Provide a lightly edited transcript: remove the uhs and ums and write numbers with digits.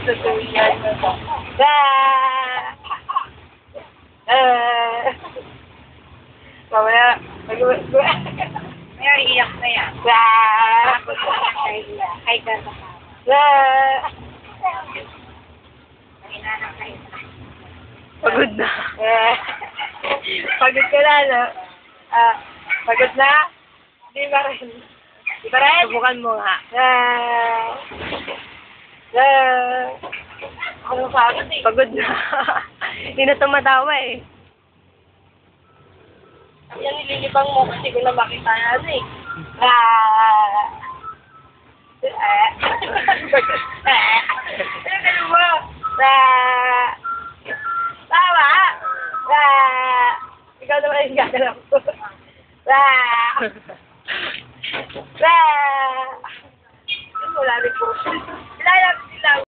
Tutuyan mo ba? Mamaya, May iiyak na yan. Ay, ganda ka. Nanginanang kayo. Pagod na. Pagod ka na, no? Pagod na? Di ba rin? Di ba rin? Subukan mo nga. Ano sabi? Pagod na. Hindi na tumatawa eh. Yan, nililibang mo kasi ko na makita yan eh. Ano mo? Tama! Ikaw naman yung gagalaw ko. Wala rin po. Wala